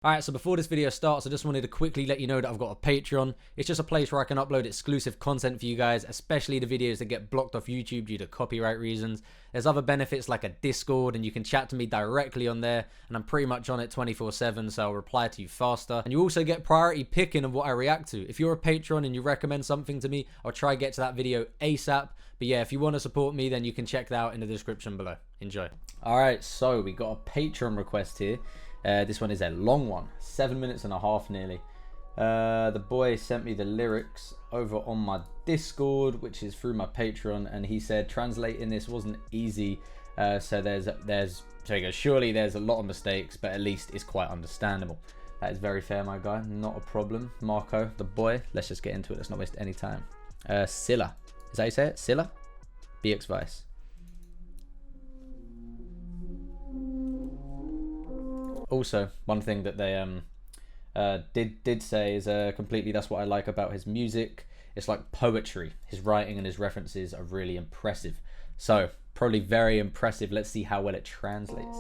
Alright, so before this video starts, I just wanted to quickly let you know that I've got a Patreon. It's just a place where I can upload exclusive content for you guys, especially the videos that get blocked off YouTube due to copyright reasons. There's other benefits like a Discord, and you can chat to me directly on there, and I'm pretty much on it 24/7, so I'll reply to you faster. And you also get priority picking of what I react to. If you're a patron and you recommend something to me, I'll try to get to that video ASAP. But yeah, if you want to support me, then you can check that out in the description below. Enjoy. Alright, so we got a Patreon request here. This one is a long one, 7 minutes and a half nearly. The boy sent me the lyrics over on my Discord, which is through my Patreon, and he said translating this wasn't easy. So he goes, surely there's a lot of mistakes, but at least it's quite understandable. That is very fair, my guy. Not a problem. Marco, the boy. Let's just get into it. Let's not waste any time. Scylla. Is that how you say it? Scylla? BX Vice. Also, one thing that they did say is completely, that's what I like about his music. It's like poetry. His writing and his references are really impressive. So, probably very impressive. Let's see how well it translates.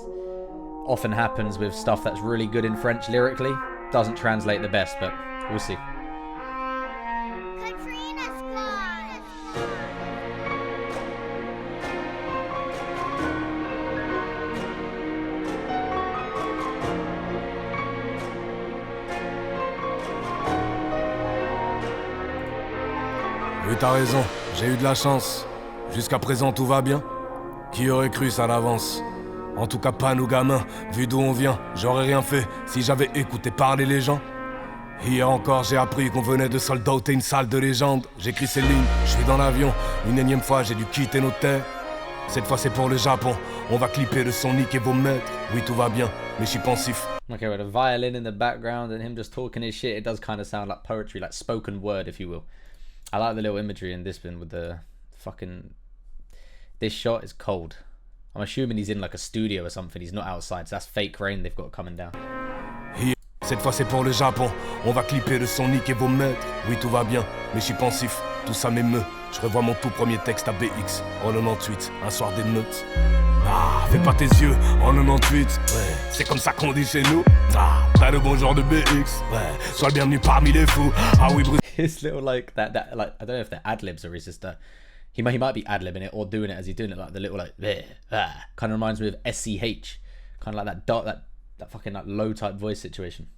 Often happens with stuff that's really good in French lyrically. Doesn't translate the best, but we'll see. Oui, t'as raison, j'ai eu de la chance. Jusqu'à présent, tout va bien. Qui aurait cru ça d'avance? En tout cas, pas nous gamins. Vu d'où on vient, j'aurais rien fait si j'avais écouté parler les gens. Hier encore, j'ai appris qu'on venait de soldater une salle de légende. J'écris ces lignes, je suis dans l'avion. Une énième fois, j'ai dû quitter nos terres. Cette fois, c'est pour le Japon. On va clipper le son, niquer vos maîtres. Oui, tout va bien, mais je suis pensif. Okay, with a violin in the background and him just talking his shit, it does kind of sound like poetry, like spoken word, if you will. I like the little imagery in this one with the fucking... This shot is cold. I'm assuming he's in like a studio or something. He's not outside, so that's fake rain they've got coming down. Cette fois c'est pour le Japon. On va clipper le son, niquer vos maîtres. Oui, tout va bien, mais je suis pensif. Tout ça m'émeut. Je revois mon tout premier texte à BX en 98, un soir d'émeute. Ah, fais pas tes yeux en 98. Ouais, c'est comme ça qu'on dit chez nous. Ah, t'as le bon genre de BX. Ouais, sois le bienvenu parmi les fous. Ah oui, Bruce. His little like that like, I don't know if they're ad libs or is just he might be ad libbing it or doing it as he's doing it, like the little like kind of reminds me of SCH, kind of like that dark that fucking like low type voice situation.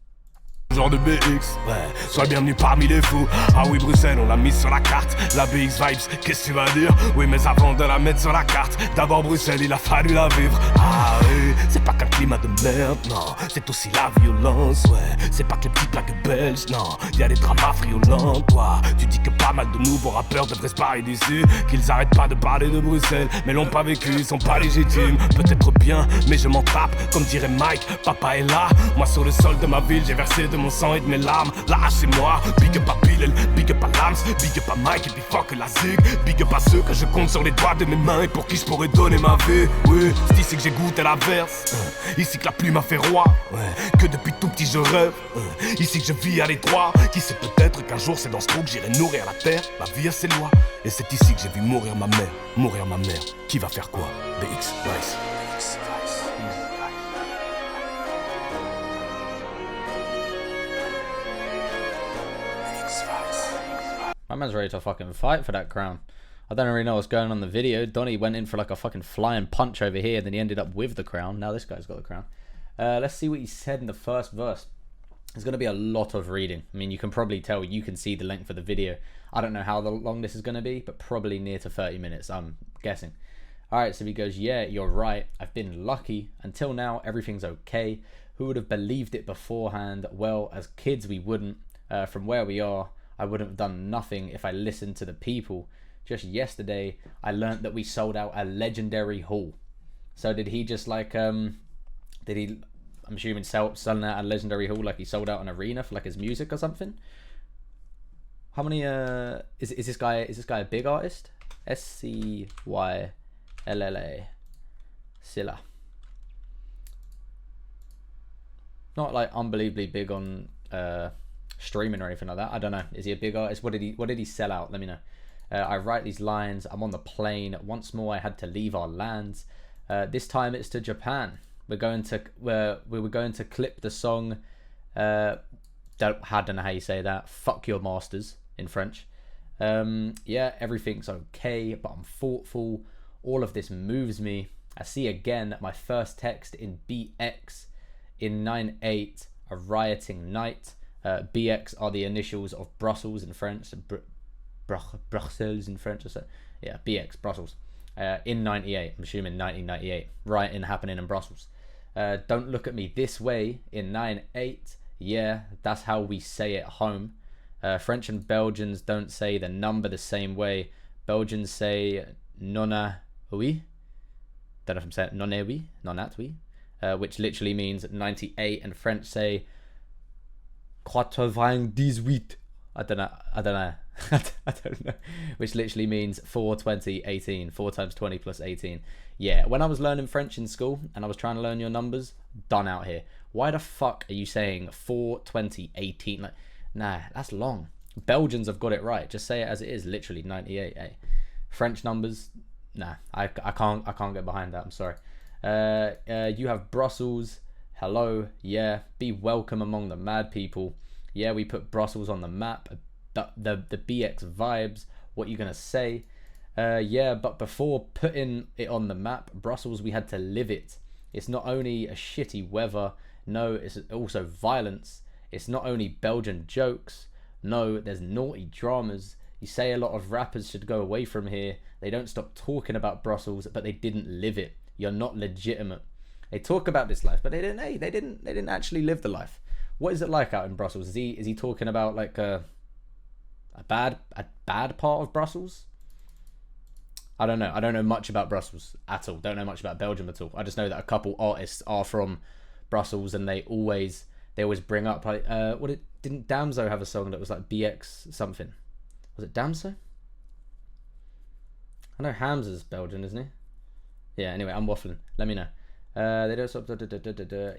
Genre de BX, ouais, sois le bienvenu parmi les fous. Ah oui, Bruxelles, on l'a mise sur la carte. La BX Vibes, qu'est-ce que tu vas dire? Oui, mais avant de la mettre sur la carte, d'abord Bruxelles, il a fallu la vivre. Ah oui, c'est pas qu'un climat de merde, non, c'est aussi la violence, ouais. C'est pas que les petites plaques belges, non, y'a des dramas friolents, toi. Tu dis que pas mal de nouveaux rappeurs devraient se barrer d'ici, qu'ils arrêtent pas de parler de Bruxelles, mais l'ont pas vécu, ils sont pas légitimes. Peut-être bien, mais je m'en tape, comme dirait Mike, papa est là. Moi sur le sol de ma ville, j'ai versé de mon sang et de mes larmes. Là c'est moi, big up à Bilal, big up à Lams, big up à Mike et puis fuck la zig. Big up à ceux que je compte sur les doigts de mes mains et pour qui je pourrais donner ma vie. Oui, c'est ici que j'ai goûté la verse, ici que la plume m'a fait roi, que depuis tout petit je rêve, ici que je vis à l'étroit. Qui sait, peut-être qu'un jour c'est dans ce trou que j'irai nourrir la terre. La vie a ses lois, et c'est ici que j'ai vu mourir ma mère. Mourir ma mère, qui va faire quoi? BX Vice. My man's ready to fucking fight for that crown. I don't really know what's going on in the video. Donnie went in for like a fucking flying punch over here, then he ended up with the crown. Now this guy's got the crown. Let's see what he said in the first verse. There's going to be a lot of reading. I mean, you can probably tell, you can see the length of the video. I don't know how long this is going to be, but probably near to 30 minutes, I'm guessing. Alright, so he goes, yeah, you're right. I've been lucky. Until now, everything's okay. Who would have believed it beforehand? Well, as kids, we wouldn't. From where we are, I wouldn't have done nothing if I listened to the people. Just yesterday, I learnt that we sold out a legendary hall. So did he just like, I'm assuming selling out a legendary hall, like he sold out an arena for like his music or something? How many, is this guy a big artist? Scylla. Scylla. Not like unbelievably big on, streaming or anything like that. I don't know. Is he a big artist? What did he sell out? Let me know. I write these lines. I'm on the plane. Once more I had to leave our lands. This time it's to Japan. We were going to clip the song Don't know how you say that. Fuck your masters in French. Yeah, everything's okay, but I'm thoughtful. All of this moves me. I see again my first text in BX in 9/8, a rioting night. BX are the initials of Brussels in French. Bruxelles in French or so. Yeah, BX, Brussels. In 98, I'm assuming 1998. Rioting happening in Brussels. Don't look at me this way in 9/8. Yeah, that's how we say it home. French and Belgians don't say the number the same way. Belgians say nona oui. Don't know if I'm saying nonne oui, nonat oui, which literally means 98, and French say 98. I don't know. I don't know. Which literally means 4, 20, 18. 4 times 20 plus 18. Yeah, when I was learning French in school and I was trying to learn your numbers, done out here. Why the fuck are you saying 4, 20, 18? Like, nah, that's long. Belgians have got it right. Just say it as it is, literally 98. Eh? French numbers, nah, I can't get behind that. I'm sorry. You have Brussels. Hello. Yeah, be welcome among the mad people. Yeah, we put Brussels on the map. The BX vibes. What you gonna say? Yeah, but before putting it on the map, Brussels, we had to live it. It's not only a shitty weather. No, it's also violence. It's not only Belgian jokes. No, there's naughty dramas. You say a lot of rappers should go away from here. They don't stop talking about Brussels, but they didn't live it. You're not legitimate. They talk about this life, but they didn't actually live the life. What is it like out in Brussels? Is he talking about like a bad part of Brussels? I don't know. I don't know much about Brussels at all. Don't know much about Belgium at all. I just know that a couple artists are from Brussels, and they always bring up like didn't Damso have a song that was like BX something? Was it Damso? I know Hamza's Belgian, isn't he? Yeah, anyway, I'm waffling. Let me know. They don't stop.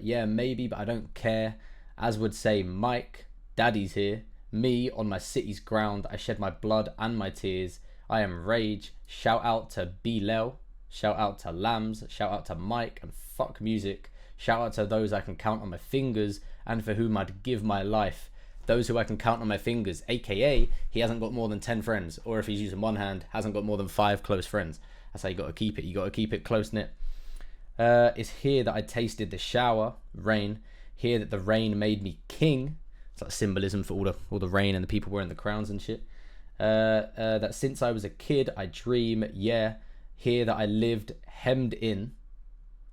Yeah, maybe, but I don't care. As would say Mike, Daddy's here. Me on my city's ground. I shed my blood and my tears. I am rage. Shout out to Bilal. Shout out to Lambs. Shout out to Mike, and fuck music. Shout out to those I can count on my fingers and for whom I'd give my life. Those who I can count on my fingers, aka he hasn't got more than 10 friends, or if he's using one hand, hasn't got more than 5 close friends. That's how you got to keep it. You got to keep it close knit. It's here that I tasted the shower, rain. Here that the rain made me king. It's like symbolism for all the rain and the people wearing the crowns and shit. That since I was a kid, I dream. Yeah. Here that I lived hemmed in.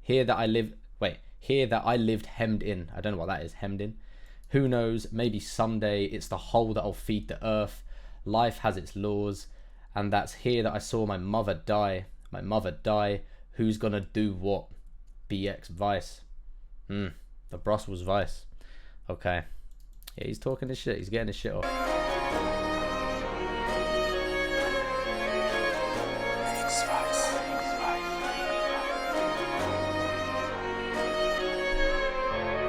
Here that I lived hemmed in. I don't know what that is, hemmed in. Who knows, maybe someday it's the hole that'll feed the earth. Life has its laws, and that's here that I saw my mother die. My mother die. Who's gonna do what? BX Vice. The Brussels Vice. Okay. Yeah, he's talking his shit. He's getting his shit off.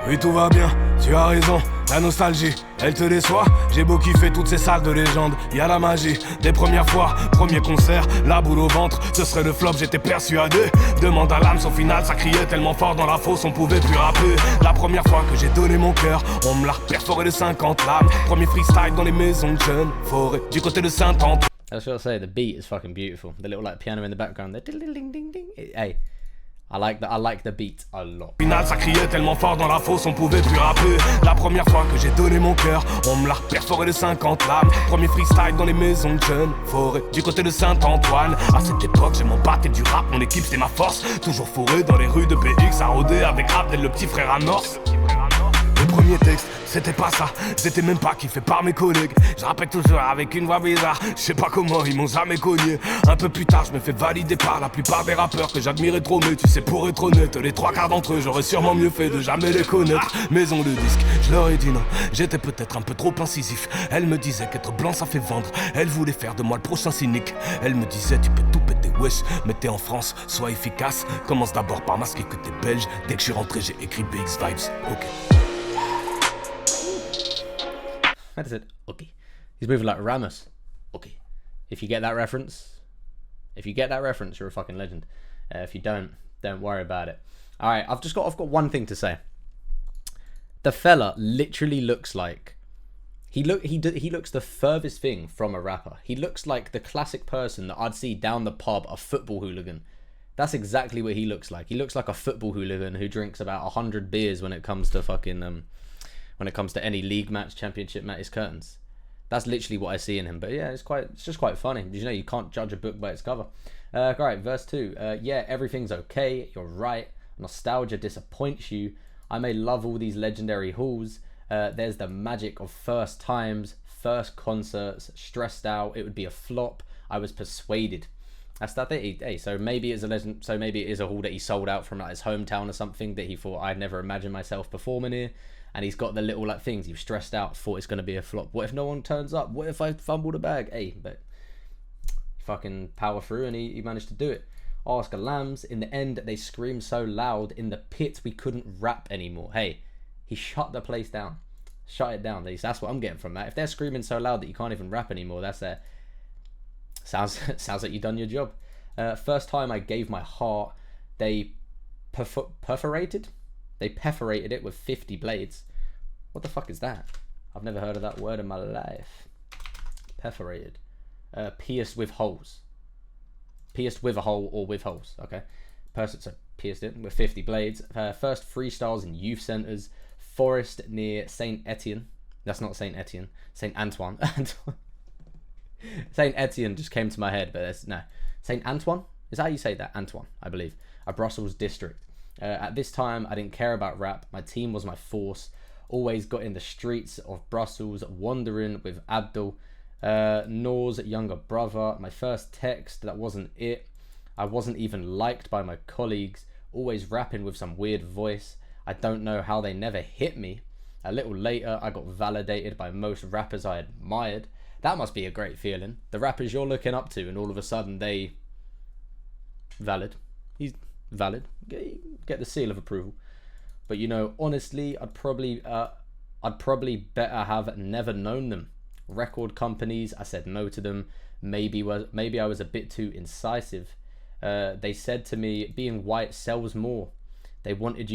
Oui, tout va bien, tu as raison, la nostalgie, elle te déçoit. J'ai beau kiffer toutes ces salles de légende, y a la magie des premières fois, premier concert, la boule au ventre, ce serait le flop, j'étais persuadé. Demande à l'âme, au final, ça criait tellement fort dans la fosse, on pouvait plus rapper. La première fois que j'ai donné mon cœur, on me l'a perforé de 50 lames. Premier freestyle dans les maisons de jeunes, forêt, du côté de Saint-Antoine. I was gonna say, the beat is fucking beautiful. The little like piano in the background, the ding ding ding ding. Hey. I like the beat a lot. Final, ça criait tellement fort dans la fosse, on pouvait plus rapper. La première fois que j'ai donné mon cœur, on me l'a perforé de 50 lames. Premier freestyle dans les maisons de jeunes, forêt, du côté de Saint-Antoine. À cette époque, j'ai mon batté du rap, mon équipe c'était ma force. Toujours fourré dans les rues de BX, à rôder avec Abdel, le petit frère à Norse. Le premier texte, c'était pas ça, c'était même pas kiffé par mes collègues. Je rappelle toujours avec une voix bizarre, je sais pas comment ils m'ont jamais cogné. Un peu plus tard, je me fais valider par la plupart des rappeurs que j'admirais trop. Mais tu sais, pour être honnête, les 3/4 d'entre eux, j'aurais sûrement mieux fait de jamais les connaître. Maison de disque, je leur ai dit non, j'étais peut-être un peu trop incisif. Elle me disait qu'être blanc ça fait vendre, elle voulait faire de moi le prochain cynique. Elle me disait tu peux tout péter, wesh, mais t'es en France, sois efficace. Commence d'abord par masquer que t'es belge. Dès que je suis rentré, j'ai écrit BX Vibes, ok. I said, okay. He's moving like Ramos. Okay. If you get that reference, you're a fucking legend. If you don't worry about it. All right, I've got one thing to say. The fella literally looks like he looks the furthest thing from a rapper. He looks like the classic person that I'd see down the pub, a football hooligan. That's exactly what he looks like. He looks like a football hooligan who drinks about 100 beers when it comes to fucking when it comes to any league match, championship match, curtains. That's literally what I see in him. But yeah, it's just quite funny. Did you know you can't judge a book by its cover? Alright, verse 2. Yeah, everything's okay. You're right. Nostalgia disappoints you. I may love all these legendary halls. There's the magic of first times, first concerts. Stressed out, it would be a flop. I was persuaded. That's that. Hey, so maybe it's a legend. So maybe it is a hall that he sold out from like his hometown or something that he thought I'd never imagine myself performing here. And he's got the little like things. He was stressed out, thought it's gonna be a flop. What if no one turns up? What if I fumble the bag? Hey, but fucking power through, and he managed to do it. Oscar Lambs. In the end, they screamed so loud in the pit we couldn't rap anymore. Hey, he shut the place down. Shut it down. That's what I'm getting from that. If they're screaming so loud that you can't even rap anymore, that's their... Sounds like you've done your job. First time I gave my heart, they perforated it with 50 blades. What the fuck is that? I've never heard of that word in my life. Perforated. Pierced with holes. Pierced with a hole or with holes. Okay. So pierced it with 50 blades. First freestyles in youth centres. Forest near Saint Etienne. That's not Saint Etienne. Saint Antoine. Saint Etienne just came to my head, but no. Saint Antoine? Is that how you say that? Antoine, I believe. A Brussels district. At this time, I didn't care about rap. My team was my force. Always got in the streets of Brussels, wandering with Abdul, Noor's younger brother. My first text, that wasn't it. I wasn't even liked by my colleagues. Always rapping with some weird voice. I don't know how they never hit me. A little later, I got validated by most rappers I admired. That must be a great feeling. The rappers you're looking up to, and all of a sudden they... Valid. He's valid. Get the seal of approval. But you know, honestly, I'd probably better have never known them. Record companies, I said no to them. Maybe I was a bit too incisive. They said to me, being white sells more. They wanted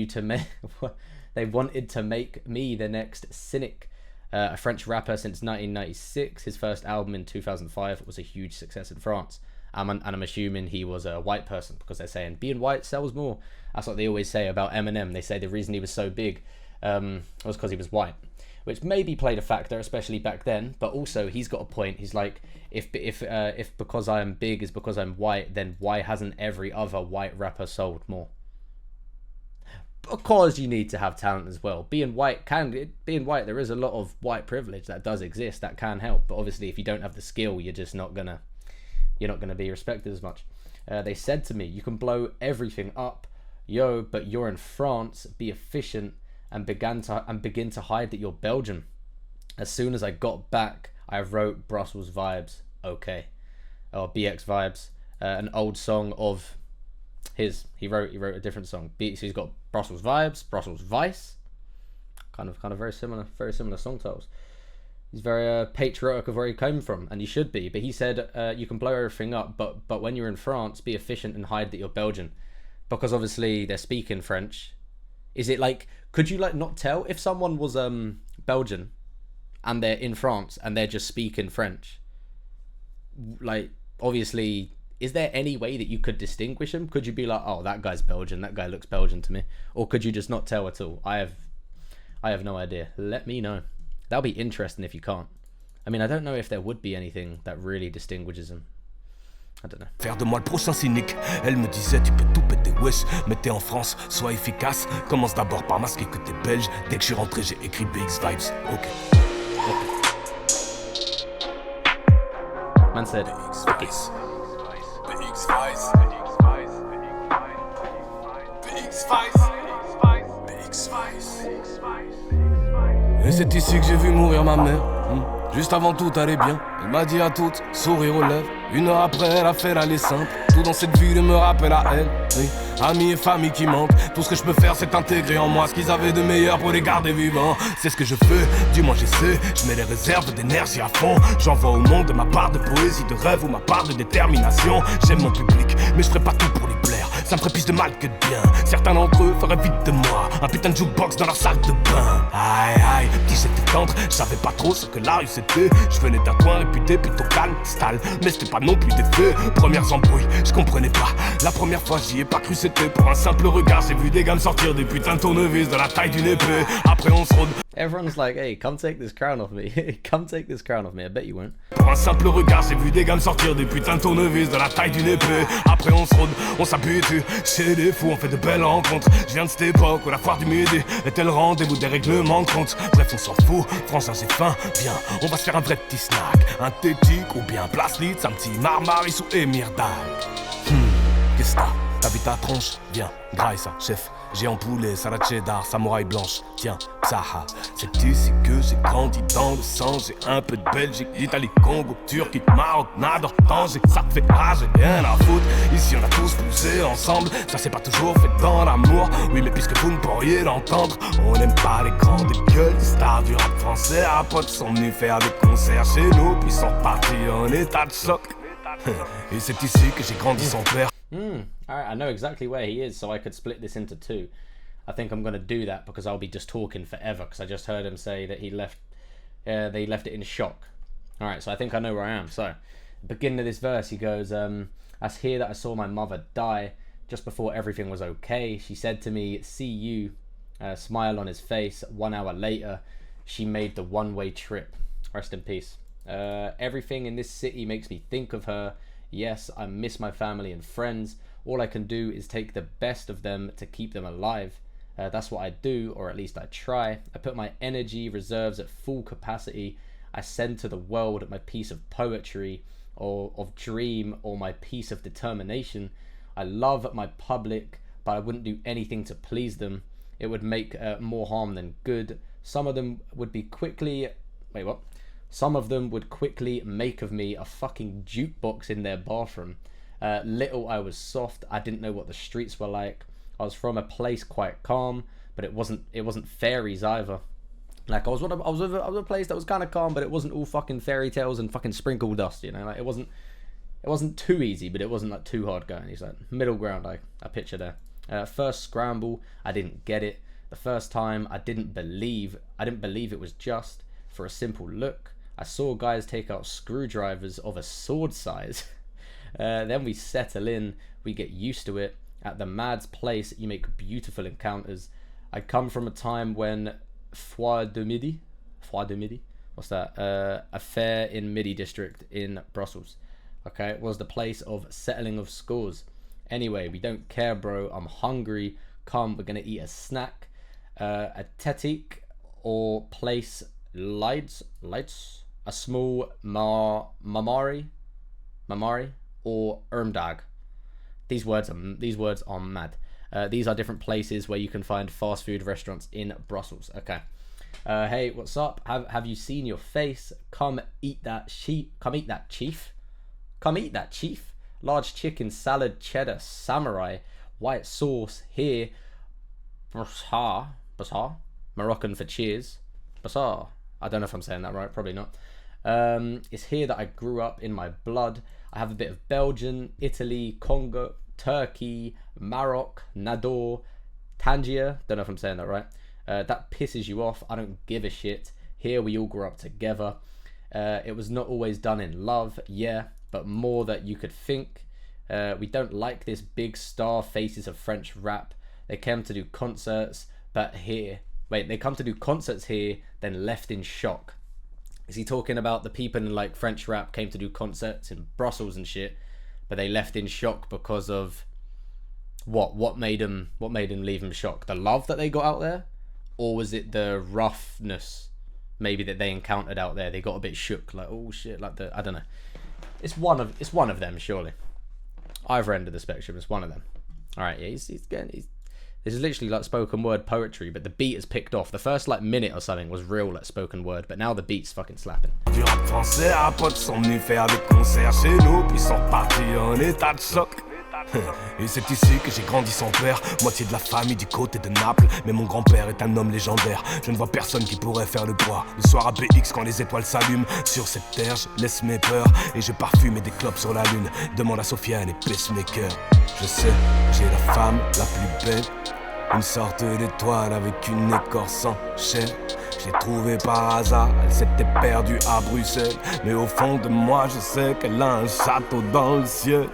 to make me the next cynic. A French rapper since 1996. His first album in 2005 was a huge success in France. And I'm assuming he was a white person, because they're saying being white sells more. That's what they always say about Eminem. They say the reason he was so big was because he was white, which maybe played a factor, especially back then. But also, he's got a point. He's like, if because I am big is because I'm white, then why hasn't every other white rapper sold more? Because you need to have talent as well. Being white, there is a lot of white privilege that does exist that can help. But obviously, if you don't have the skill, you're not gonna be respected as much. They said to me, "You can blow everything up, yo, but you're in France. Be efficient and begin to hide that you're Belgian." As soon as I got back, I wrote Brussels Vibes, okay, or BX Vibes, an old song of his. He wrote a different song. So he's got Brussels Vibes, Brussels Vice, kind of very similar song titles. He's very patriotic of where he came from, and he should be. But he said, you can blow everything up, but when you're in France, be efficient and hide that you're Belgian, because obviously they're speaking French. Is it like, could you like not tell if someone was Belgian and they're in France and they're just speaking French? Like, obviously, is there any way that you could distinguish them? Could you be like, oh, that guy's Belgian, that guy looks Belgian to me? Or could you just not tell at all? I have no idea. Let me know. That'll be interesting if you can't. I mean, I don't know if there would be anything that really distinguishes them. I don't know. Faire de moi le prochain cynique. Elle me disait, tu peux tout péter, wesh. Mais t'es en France, sois efficace. Commence d'abord par masquer que t'es belge. Dès que je suis rentré, j'ai écrit BX Vibes. Ok. Man said, BX Vibes. BX Vibes. BX Vibes. BX Vibes. Et c'est ici que j'ai vu mourir ma mère. Juste avant tout allait bien. Elle m'a dit à toutes, sourire aux lèvres. Une heure après, elle a fait l'aller simple. Tout dans cette ville me rappelle à elle. Oui. Amis et famille qui manquent. Tout ce que je peux faire, c'est intégrer en moi ce qu'ils avaient de meilleur pour les garder vivants. C'est ce que je fais, du moins j'essaie. Je mets les réserves d'énergie à fond. J'envoie au monde ma part de poésie, de rêve ou ma part de détermination. J'aime mon public, mais je ferai pas tout pour les plaire. ça me ferait plus de mal que de bien. Certains d'entre eux feraient vite de moi un putain de jukebox dans leur salle de bain. Aïe aïe, petit j'étais tendre, je savais pas trop ce que la rue c'était. Je venais d'un coin réputé plutôt calme, style, mais c'était pas non plus des faits. Premières embrouilles, je comprenais pas. La première fois j'y ai pas cru, c'était pour un simple regard. J'ai vu des gammes sortir des putains de tournevis de la taille d'une épée. Après on se rôde. Everyone's like, hey, come take this crown off me. Come take this crown off me. I bet you won't. Pour un simple regard, j'ai vu des gammes sortir des putains de tournevis de la taille d'une épée. Après on se rôde, on s'habitue. Chez les fous, on fait de belles rencontres. Je viens de cette époque où la foire du midi était le rendez-vous des règlements de compte. Bref, on s'en fout, français j'ai faim. Viens, on va se faire un vrai petit snack. Un tétique ou bien place Litz, un petit marmaris ou émir d'Ag. Qu'est-ce que t'as vu ta tronche? Viens, graille ça, chef. J'ai en poulet, salade cheddar, samouraï blanche. Tiens, psaha. C'est ici que j'ai grandi dans le sang. J'ai un peu de Belgique, d'Italie, Congo, Turquie, Maroc, Nador, Tanger. Ça te fait rage, j'ai rien à foutre. Ici on a tous poussé ensemble. Ça s'est pas toujours fait dans l'amour. Oui, mais puisque vous ne pourriez l'entendre, on n'aime pas les grandes gueules. Les stars du rap français à potes sont venus faire des concerts chez nous. Puis sont partis en état de choc. Et c'est ici que j'ai grandi sans père. Alright, I know exactly where he is, so I could split this into two. I think I'm going to do that because I'll be just talking forever, because I just heard him say that he left, they left it in shock. Alright, so I think I know where I am. So, beginning of this verse, he goes, "That's here that I saw my mother die, just before everything was okay. She said to me, see you, smile on his face. 1 hour later, she made the one-way trip. Rest in peace. Everything in this city makes me think of her. Yes, I miss my family and friends. All I can do is take the best of them to keep them alive. That's what I do, or at least I try. I put my energy reserves at full capacity. I send to the world my piece of poetry, or of dream, or my piece of determination. I love my public, but I wouldn't do anything to please them. It would make more harm than good. Some of them would be quickly... Wait, what? Some of them would quickly make of me a fucking jukebox in their bathroom. Little I was soft. I didn't know what the streets were like. I was from a place quite calm, but it wasn't fairies either. Like I was with a place that was kind of calm, but it wasn't all fucking fairy tales and fucking sprinkle dust. You know, like it wasn't too easy, but it wasn't like too hard going. He's like middle ground. I picture there. First scramble, I didn't get it. The first time, I didn't believe it was just for a simple look. I saw guys take out screwdrivers of a sword size. Then we settle in, we get used to it. At the Mad's place, you make beautiful encounters. I come from a time when Foire de Midi, what's that? A fair in Midi district in Brussels. Okay, it was the place of settling of scores. Anyway, we don't care, bro. I'm hungry. Come, we're gonna eat a snack. A tetik or place lights. A small mamari or ermdag. These words are mad. These are different places where you can find fast food restaurants in Brussels. Okay. Hey, what's up? Have you seen your face? Come eat that sheep. Come eat that chief. Come eat that chief. Large chicken salad, cheddar, samurai, white sauce here. Basar. Moroccan for cheers. Basar. I don't know if I'm saying that right, probably not. It's here that I grew up in my blood. I have a bit of Belgian, Italy, Congo, Turkey, Maroc, Nador, Tangier. Don't know if I'm saying that right. That pisses you off. I don't give a shit. Here we all grew up together. It was not always done in love, yeah, but more that you could think. We don't like this big star faces of French rap. They came to do concerts, but here... Wait, they come to do concerts here, then left in shock. Is he talking about the people in like French rap came to do concerts in Brussels and shit, but they left in shock because of what? What made them leave in shock? The love that they got out there, or was it the roughness maybe that they encountered out there? They got a bit shook, like oh shit, like I don't know. It's one of them, surely. Either end of the spectrum, it's one of them. All right, yeah, he's this is literally like spoken word poetry, but the beat has picked off. The first like minute or something was real like spoken word, but now the beat's fucking slapping. Du rap français à potes sont venus faire des concerts chez nous, puis sont partis en état de choc. Et c'est ici que j'ai grandi sans père, moitié de la famille du côté de Naples. Mais mon grand-père est un homme légendaire, je ne vois personne qui pourrait faire le poids. Le soir à BX quand les étoiles s'allument, sur cette terre je laisse mes peurs et je parfume des clopes sur la lune. Demande à Sofiane et pacemaker. Je sais, j'ai la femme la plus belle, une sorte d'étoile avec une écorce en chair. Je l'ai trouvée par hasard, elle s'était perdue à Bruxelles. Mais au fond de moi je sais qu'elle a un château dans le ciel.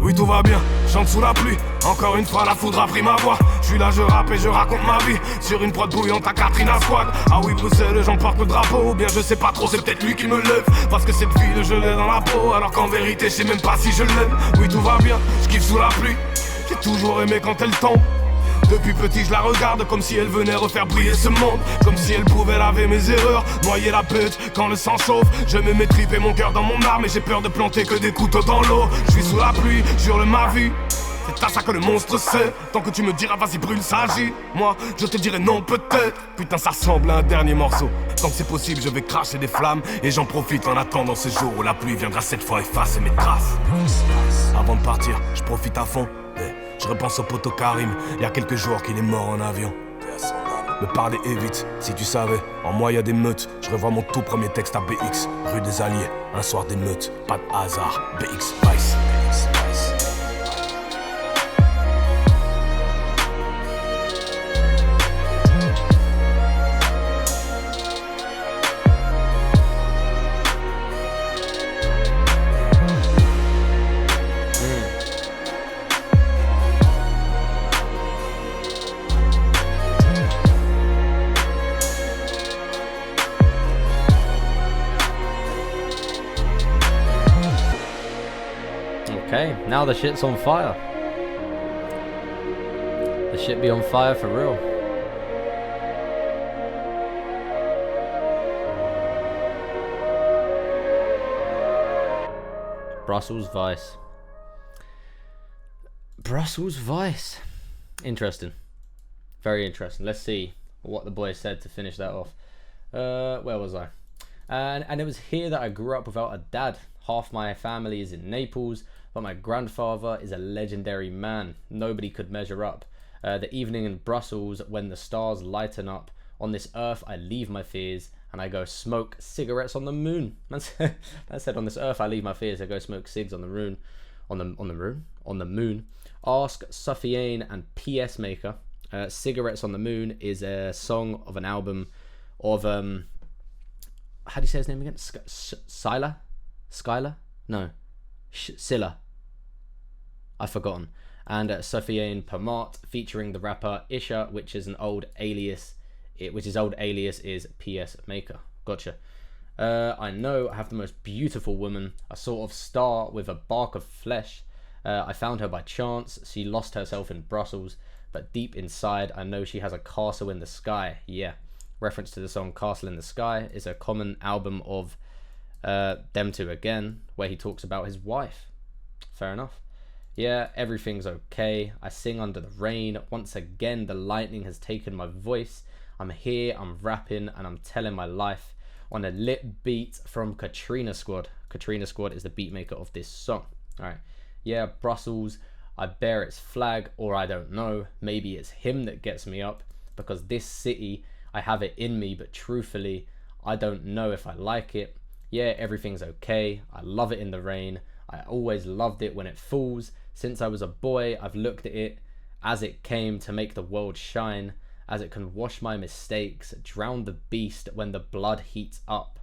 Oui tout va bien, chante sous la pluie. Encore une fois la foudre a pris ma voix. Je suis là, je rappe et je raconte ma vie sur une prod bouillante à Katrina Squad. Ah oui Bruxelles, j'emporte le drapeau. Ou bien je sais pas trop, c'est peut-être lui qui me lève. Parce que cette ville je l'ai dans la peau. Alors qu'en vérité je sais même pas si je l'aime. Oui tout va bien, je kiffe sous la pluie. J'ai toujours aimé quand elle tombe. Depuis petit je la regarde comme si elle venait refaire briller ce monde. Comme si elle pouvait laver mes erreurs, noyer la bête quand le sang chauffe. Je mets mes tripes et mon cœur dans mon arme. Et j'ai peur de planter que des couteaux dans l'eau. Je suis sous la pluie, jure ma vie. C'est à ça que le monstre sait. Tant que tu me diras vas-y brûle ça agit. Moi je te dirai non peut-être. Putain ça ressemble à un dernier morceau. Tant que c'est possible je vais cracher des flammes. Et j'en profite en attendant ce jour où la pluie viendra cette fois effacer mes traces. Avant de partir je profite à fond. Je repense au poteau Karim, il y a quelques jours qu'il est mort en avion. Me parler évite, si tu savais, en moi y a des meutes. Je revois mon tout premier texte à BX, rue des Alliés, un soir d'émeute, pas de hasard, BX Vice. Okay, now the shit's on fire. The shit be on fire for real. Brussels Vice. Brussels Vice. Interesting. Very interesting. Let's see what the boy said to finish that off. Where was I? And it was here that I grew up without a dad. Half my family is in Naples, but my grandfather is a legendary man. Nobody could measure up. The evening in Brussels when the stars lighten up. On this earth I leave my fears and I go smoke cigarettes on the moon. That said, on this earth I leave my fears, I go smoke cigs on the moon. On the moon. Ask Suffiane and PS Maker. Cigarettes on the Moon is a song of an album of how do you say his name again? Scylla? Scylla? No. Scylla. I've forgotten. And Suffiane Pamat featuring the rapper Isha, which is an old alias. His old alias is PS Maker. Gotcha. I know I have the most beautiful woman, a sort of star with a bark of flesh. I found her by chance. She lost herself in Brussels, but deep inside I know she has a castle in the sky. Yeah. Reference to the song Castle in the Sky is a common album of them two again, where he talks about his wife. Fair enough. Yeah, everything's okay. I sing under the rain. Once again, the lightning has taken my voice. I'm here, I'm rapping, and I'm telling my life on a lit beat from Katrina Squad. Katrina Squad is the beat maker of this song. Alright. Yeah, Brussels, I bear its flag, or I don't know. Maybe it's him that gets me up, because this city, I have it in me, but truthfully, I don't know if I like it. Yeah, everything's okay. I love it in the rain. I always loved it when it falls. Since I was a boy, I've looked at it as it came to make the world shine, as it can wash my mistakes, drown the beast when the blood heats up.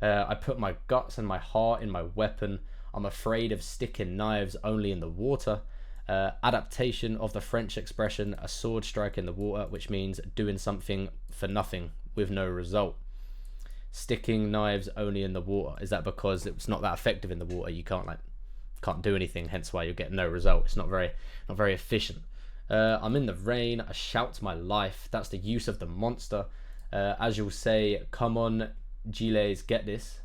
I put my guts and my heart in my weapon. I'm afraid of sticking knives only in the water. Adaptation of the French expression, a sword strike in the water, which means doing something for nothing with no result. Sticking knives only in the water, is that because it's not that effective in the water? You can't do anything, hence why you get no result. It's not very efficient. I'm in the rain, I shout my life. That's the use of the monster. As you'll say, come on Giles, get this.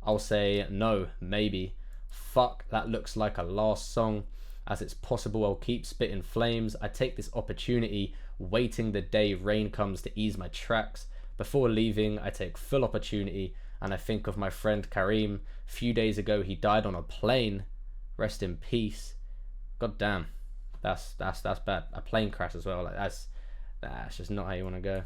I'll say no, maybe. Fuck, that looks like a last song. As it's possible, I'll keep spitting flames. I take this opportunity, waiting the day rain comes to ease my tracks. Before leaving, I take full opportunity, and I think of my friend Karim. Few days ago, he died on a plane. Rest in peace. God damn. That's bad. A plane crash as well. Like that's just not how you want to go.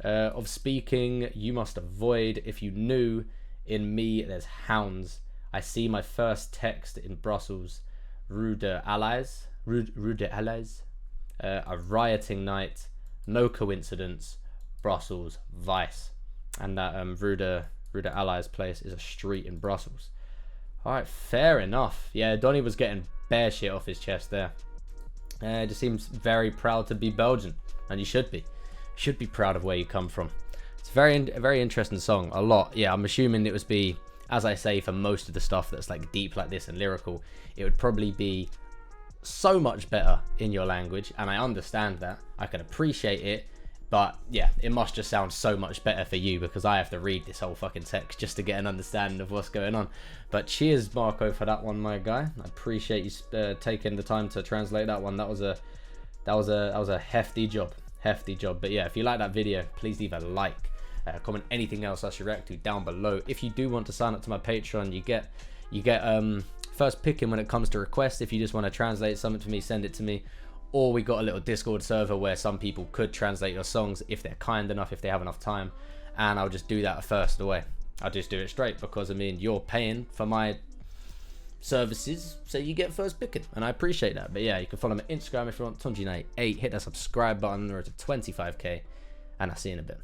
Of speaking, you must avoid. If you knew, in me there's hounds. I see my first text in Brussels. Rue de Allies. Rue de Allies. A rioting night. No coincidence. Brussels Vice. And that Rue de Allies place is a street in Brussels. Alright, fair enough. Yeah, Donny was getting bare shit off his chest there. Just seems very proud to be Belgian, and you should be. You should be proud of where you come from. It's a very interesting song. A lot. Yeah, I'm assuming it would be, as I say, for most of the stuff that's like deep like this and lyrical, it would probably be so much better in your language, and I understand that. I can appreciate it. But yeah, it must just sound so much better for you because I have to read this whole fucking text just to get an understanding of what's going on. But cheers, Marco, for that one, my guy. I appreciate you taking the time to translate that one. That was a hefty job, But yeah, if you like that video, please leave a like, comment anything else I should react to down below. If you do want to sign up to my Patreon, you get first picking when it comes to requests. If you just want to translate something to me, send it to me. Or we got a little Discord server where some people could translate your songs if they're kind enough, if they have enough time. And I'll just do that first away. I'll just do it straight because, I mean, you're paying for my services, so you get first picking. And I appreciate that. But yeah, you can follow me on Instagram if you want, Tunji98. Hit that subscribe button, we're to 25k. And I'll see you in a bit.